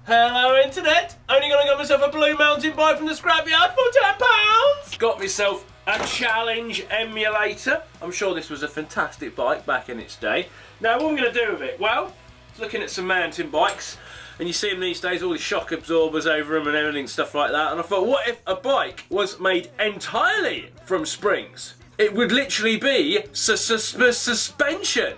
Hello internet, only gonna get myself a blue mountain bike from the scrapyard for £10. Got myself a challenge emulator. I'm sure this was a fantastic bike back in its day. Now what I'm gonna do with it? Well, looking at some mountain bikes, and you see them these days, all the shock absorbers over them and everything, stuff like that, and I thought, what if a bike was made entirely from springs? It would literally be suspension.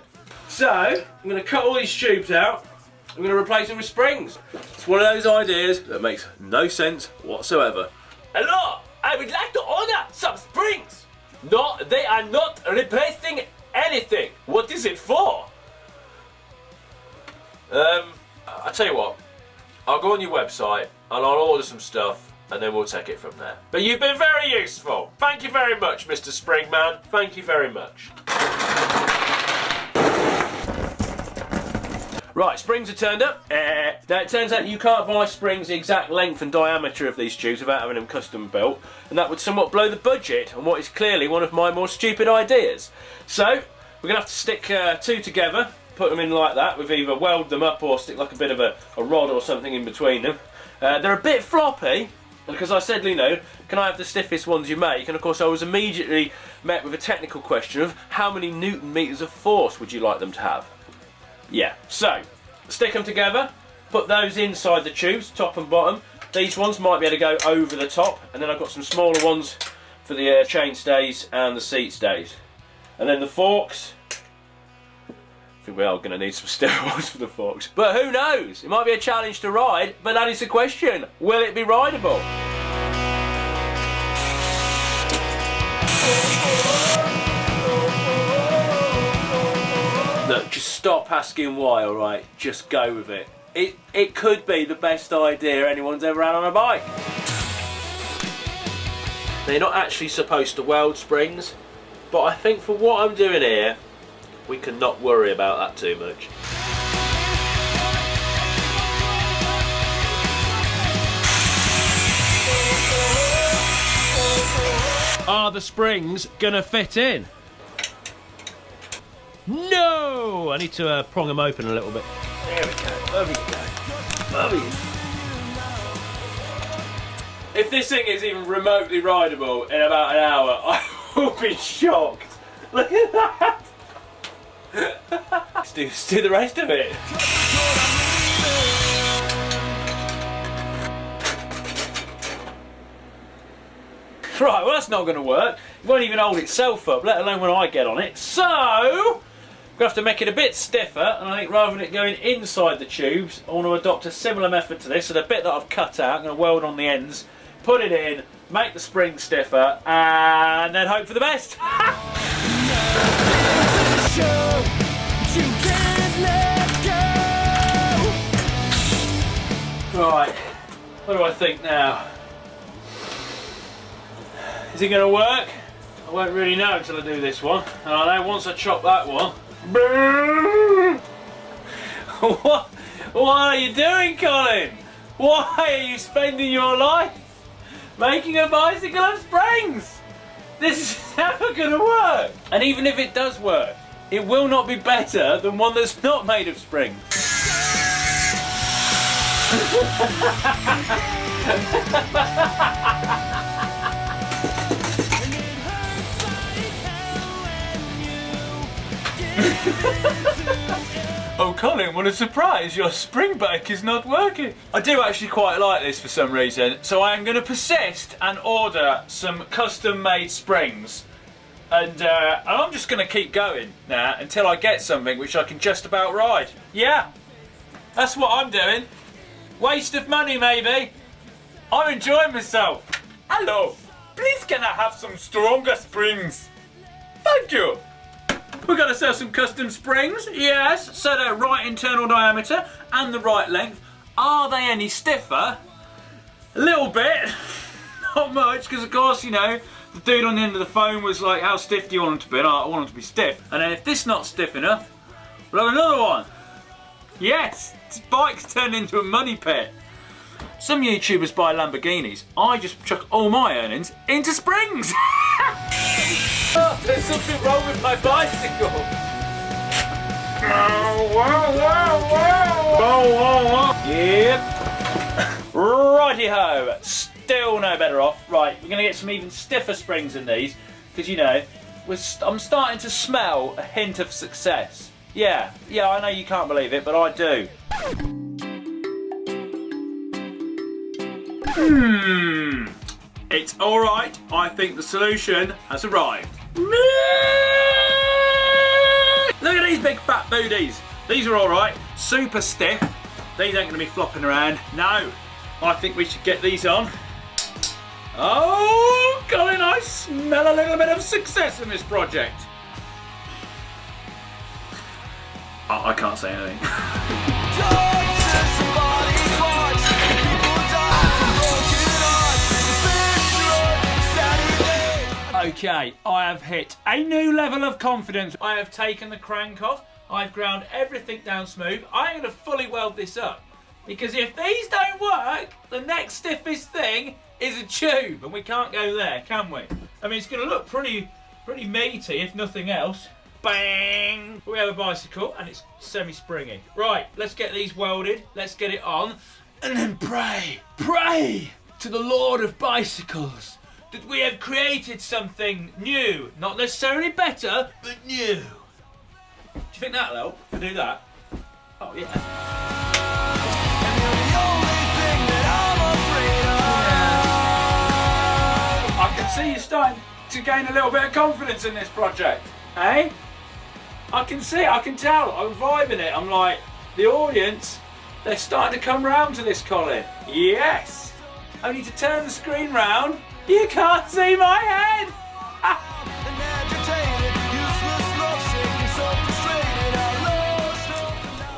So, I'm going to cut all these tubes out, I'm going to replace them with springs. It's one of those ideas that makes no sense whatsoever. Hello, I would like to order some springs. No, they are not replacing anything. What is it for? I'll tell you what, I'll go on your website and I'll order some stuff and then we'll take it from there. But you've been very useful. Thank you very much, Mr. Springman. Thank you very much. Right, springs are turned up. Now it turns out you can't buy springs the exact length and diameter of these tubes without having them custom built, and that would somewhat blow the budget on what is clearly one of my more stupid ideas. So, we're going to have to stick two together, put them in like that, we've either weld them up or stick like a bit of a rod or something in between them. They're a bit floppy, because I said, you know, can I have the stiffest ones you make? And of course I was immediately met with a technical question of how many Newton meters of force would you like them to have? Yeah, so, stick them together, put those inside the tubes, top and bottom. These ones might be able to go over the top, and then I've got some smaller ones for the chain stays and the seat stays. And then the forks, I think we are going to need some stiffer ones for the forks. But who knows? It might be a challenge to ride, but that is the question. Will it be rideable? Look, just stop asking why, alright? Just go with it. It could be the best idea anyone's ever had on a bike. Now, you're not actually supposed to weld springs, but I think for what I'm doing here, we can not worry about that too much. Are the springs gonna fit in? No! I need to prong them open a little bit. There we go, there we go. Lovely. If this thing is even remotely rideable in about an hour, I will be shocked. Look at that! Let's do the rest of it. Right, well that's not going to work. It won't even hold itself up, let alone when I get on it. So, we're going to have to make it a bit stiffer, and I think rather than it going inside the tubes, I want to adopt a similar method to this. So the bit that I've cut out, I'm going to weld on the ends, put it in, make the spring stiffer, and then hope for the best. Right, what do I think now? Is it going to work? I won't really know until I do this one. And I know once I chop that one. What are you doing, Colin? Why are you spending your life making a bicycle of springs? This is never going to work. And even if it does work, it will not be better than one that's not made of springs. Oh Colin, what a surprise, your spring bike is not working. I do actually quite like this for some reason, so I am going to persist and order some custom made springs. And I'm just going to keep going now until I get something which I can just about ride. Yeah, that's what I'm doing. Waste of money maybe. I'm enjoying myself. Hello, please can I have some stronger springs? Thank you. We've got to sell some custom springs, yes, so they're right internal diameter and the right length. Are they any stiffer? A little bit, not much, because of course, you know, the dude on the end of the phone was like, how stiff do you want them to be? And I want them to be stiff. And then if this is not stiff enough, we'll have another one. Yes, this bike's turned into a money pit. Some YouTubers buy Lamborghinis. I just chuck all my earnings into springs. Oh, there's something wrong with my bicycle. Whoa, whoa, whoa, whoa. Whoa, whoa, whoa. Yep. ho! Still no better off. Right, we're going to get some even stiffer springs than these, because, you know, I'm starting to smell a hint of success. Yeah, I know you can't believe it, but I do. It's alright. I think the solution has arrived. Look at these big fat booties. These are alright. Super stiff. These ain't going to be flopping around. No. I think we should get these on. Oh, Colin, I smell a little bit of success in this project. Oh, I can't say anything. Okay, I have hit a new level of confidence. I have taken the crank off. I've ground everything down smooth. I'm going to fully weld this up. Because if these don't work, the next stiffest thing is a tube. And we can't go there, can we? I mean, it's going to look pretty meaty, if nothing else. Bang! We have a bicycle and it's semi-springy. Right, let's get these welded. Let's get it on. And then pray to the Lord of Bicycles that we have created something new. Not necessarily better, but new. Do you think that'll help to do that? Oh, yeah. I can see you starting to gain a little bit of confidence in this project, eh? I can see it, I can tell, I'm vibing it. I'm like, the audience, they're starting to come round to this, Colin. Yes! Only to turn the screen round, you can't see my head!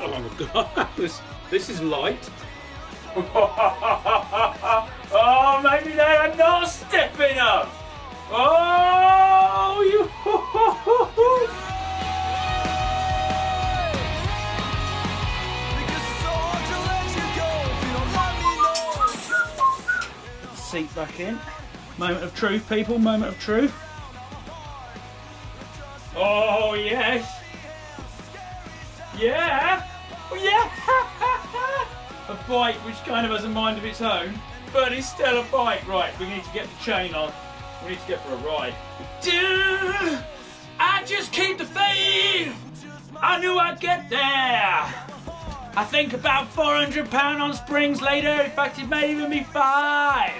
Oh my God, this is light. Oh, maybe they are not stiff enough. Oh, you. Seat back in. Moment of truth, people. Moment of truth. Oh yes. Yeah. Oh, yeah. A bike which kind of has a mind of its own, but it's still a bike. Right, we need to get the chain on. We need to get for a ride. Dude, I just keep the faith. I knew I'd get there. I think about £400 on springs later. In fact, it may even be 5.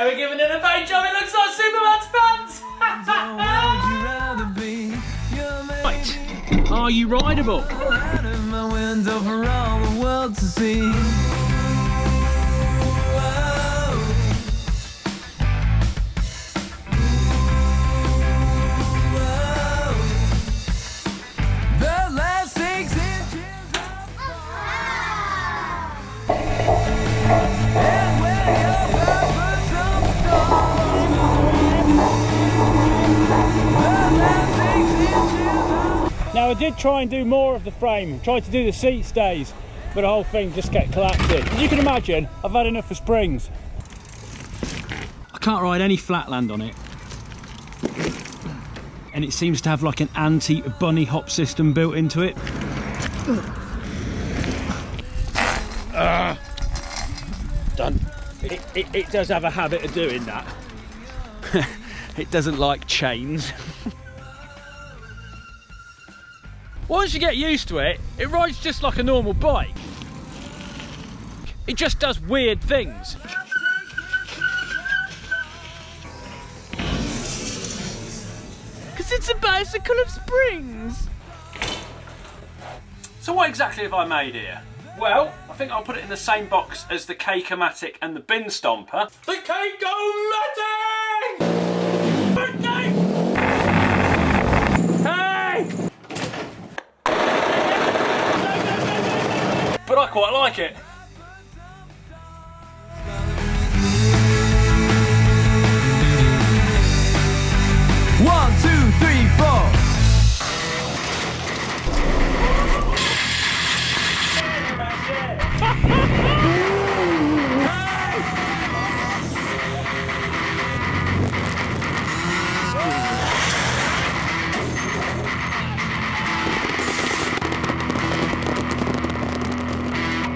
We're giving it a paint job. It looks like Superman's pants. Right, are you rideable? For all the world to see. The last 6 inches and when your purpose comes Now I did try and do more of the frame, tried to do the seat stays, but the whole thing just kept collapsing. As you can imagine, I've had enough of springs. I can't ride any flatland on it. And it seems to have like an anti-bunny hop system built into it. Done. It does have a habit of doing that. It doesn't like chains. Once you get used to it, it rides just like a normal bike. It just does weird things. Because it's a bicycle of springs. So what exactly have I made here? Well, I think I'll put it in the same box as the Cake-O-Matic and the Bin Stomper. The Cake-O-Matic! Hey! But I quite like it. One, two, three, four.